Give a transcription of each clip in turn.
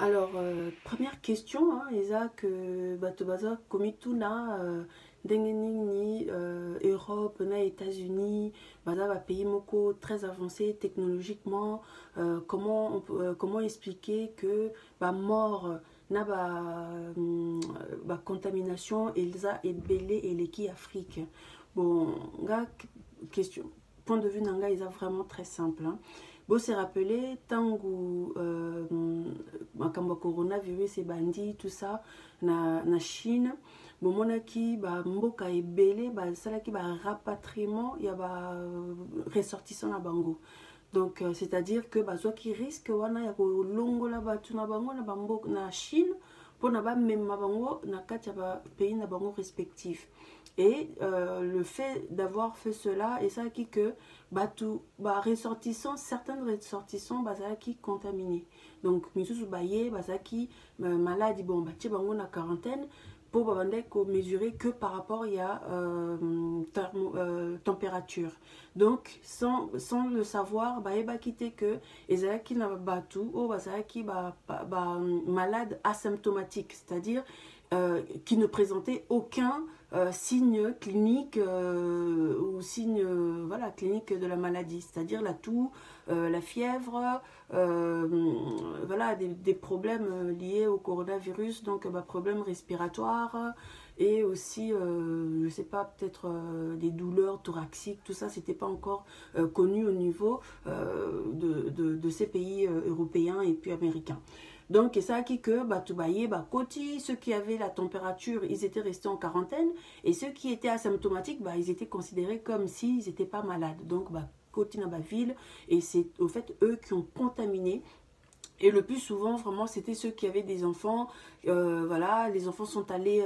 Alors, première question, hein, Isaac, bato baza komituna ndenge nini Europe na États-Unis, baza ba pays moko très avancés technologiquement, comment expliquer que ba mort na ba contamination elza ebele eleki Afrique. Bon, nga question point de vue nanga est vraiment très simple, hein. Bon, c'est rappelé, tango makambo ya coronavirus ebandi tout ça na Chine bomonaki mboka ebele basalaki rapatriement ya ressortissant na bango. Donc c'est-à-dire que bazwaki risque wana ya kolongola batu na bango na bamboka na Chine mpona bamema bango na kati ya pays na bango respectif. Et le fait d'avoir fait cela, et ça qui que ressortissants, certains ressortissants qui contaminés. Donc misusu baye bazaki malade bon batie bango na quarantaine pour mesurer que par rapport il y a température. Donc sans le savoir baeba quitter que ezaki na batu o bazaki malade asymptomatique, c'est-à-dire qui ne présentait aucun signe clinique ou signe voilà, clinique de la maladie, c'est-à-dire la toux, la fièvre, voilà, des problèmes liés au coronavirus, donc problèmes respiratoires et aussi, je sais pas, peut-être des douleurs thoraciques, tout ça, c'était pas encore connu au niveau de ces pays européens et puis américains. Donc, c'est ça qui que ceux qui avaient la température, ils étaient restés en quarantaine, et ceux qui étaient asymptomatiques, ils étaient considérés comme s'ils n'étaient pas malades. Donc, côté dans la ville, et c'est au fait eux qui ont contaminé. Et le plus souvent, vraiment, c'était ceux qui avaient des enfants. Voilà, les enfants sont allés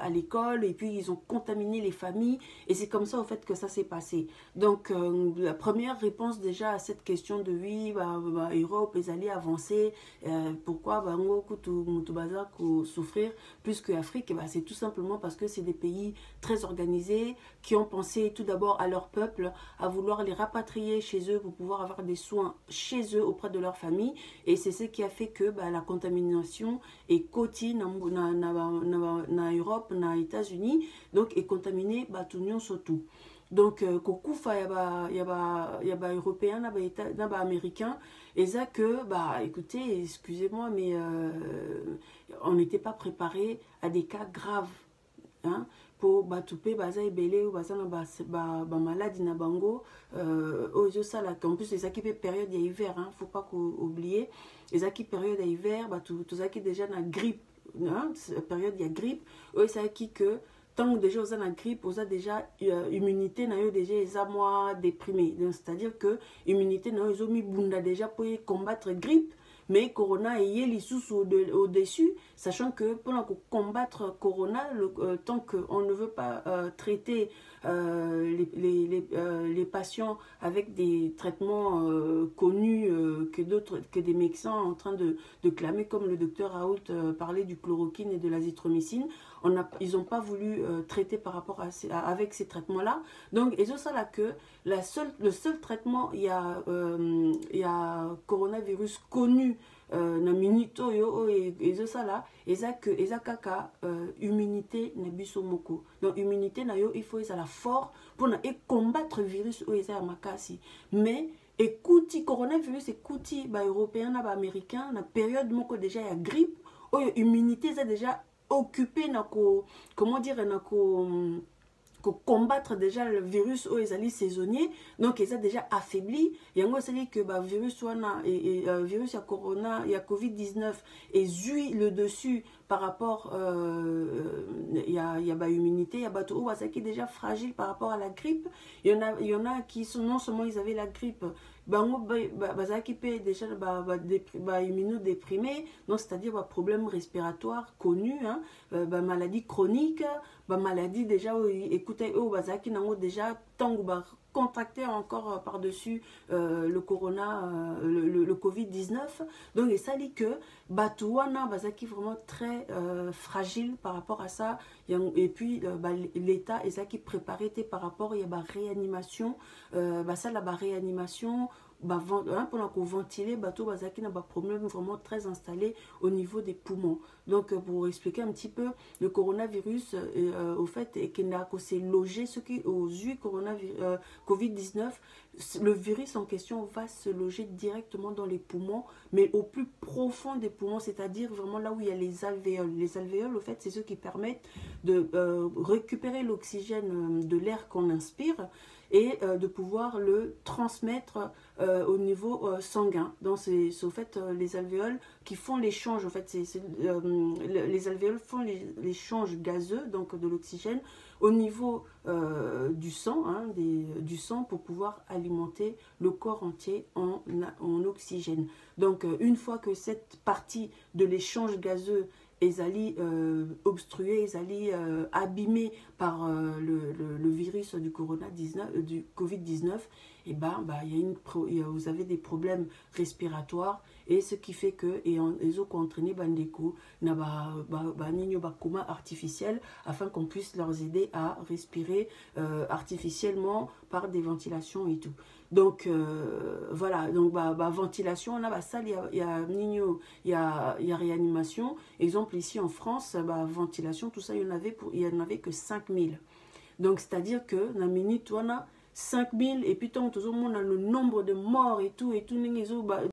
à l'école et puis ils ont contaminé les familles. Et c'est comme ça, au fait, que ça s'est passé. Donc, la première réponse déjà à cette question de oui, Europe, les alliés avancés, pourquoi souffrir plus que l'Afrique, c'est tout simplement parce que c'est des pays très organisés qui ont pensé tout d'abord à leur peuple, à vouloir les rapatrier chez eux pour pouvoir avoir des soins chez eux auprès de leur famille. Et c'est ce qui a fait que la contamination est cotine na Europe, na États-Unis, donc est contaminée tout le monde surtout. Donc kokufa yaba européen na ba américain et ça que écoutez, excusez-moi mais on n'était pas préparé à des cas graves, hein, pour batupe baza ebele ou baza na maladie na bango ozo sala en plus les équipes période d'hiver, hein, faut pas oublier les équipes période d'hiver tous équipes déjà na grippe, hein, période il y a grippe eux ça qui que tant que déjà on a la grippe on a déjà immunité na yo déjà les mois déprimé, c'est-à-dire que immunité na yo mi bunda déjà pour combattre grippe. Mais Corona est lisusu au-dessus, sachant que pour combattre Corona, tant qu'on ne veut pas traiter les patients avec des traitements connus que des médecins en train de clamer, comme le docteur Raoult parlait du chloroquine et de l'azithromycine, ils n'ont pas voulu traiter par rapport avec ces traitements-là. Donc, et c'est ça là que le seul traitement, il y a coronavirus connu na minito yo et ça là et ça kaka immunité na biso moko. Donc immunité na yo il faut ça la fort pour na combattre virus o eza makasi. Mais écoute coronavirus écoute européen na américain na période moko déjà ya grippe o immunité ça déjà occupé na ko comment dire na ko combattre déjà le virus aux ali saisonnier, donc ils ont déjà affaibli. Il y a un que virus virus corona, il y a Covid-19 et zui le dessus par rapport il y a immunité, il y a tout qui est déjà fragile par rapport à la grippe. Il y en a qui sont non seulement ils avaient la grippe qui peut déjà immunodéprimé, donc c'est-à-dire problème respiratoire connu, hein, maladie chronique, maladie déjà écoutez qui n'ont déjà tant contracté encore par-dessus le corona, le Covid-19. Donc et ça dit que Batouana qui vraiment très fragile par rapport à ça. Et puis l'État et ça qui préparait par rapport il y a réanimation, ça la réanimation pendant qu'on ventilait, bateau bazaki n'a pas problème vraiment très installé au niveau des poumons. Donc pour expliquer un petit peu, le coronavirus, au fait, et qu'il n'a s'est logé, ce qui aux yeux Covid-19, le virus en question va se loger directement dans les poumons, mais au plus profond des poumons, c'est-à-dire vraiment là où il y a les alvéoles. Les alvéoles, au fait, c'est ceux qui permettent de récupérer l'oxygène de l'air qu'on inspire et de pouvoir le transmettre au niveau sanguin. Donc c'est au fait les alvéoles qui font l'échange. En fait, les alvéoles font l'échange gazeux, donc de l'oxygène, au niveau du sang, du sang pour pouvoir alimenter le corps entier en oxygène. Donc une fois que cette partie de l'échange gazeux est allée obstruée, est allée abîmée par le virus du du Covid-19, et vous avez des problèmes respiratoires et ce qui fait que et ils ont entraîné bandeko na coma artificiel afin qu'on puisse leur aider à respirer artificiellement par des ventilations et tout. Donc voilà, donc ventilation on a ça il y a réanimation. Exemple ici en France, ventilation tout ça il y en avait que 5000. Donc c'est-à-dire que la minute on a 5000 et puis tant tout le monde a le nombre de morts et tout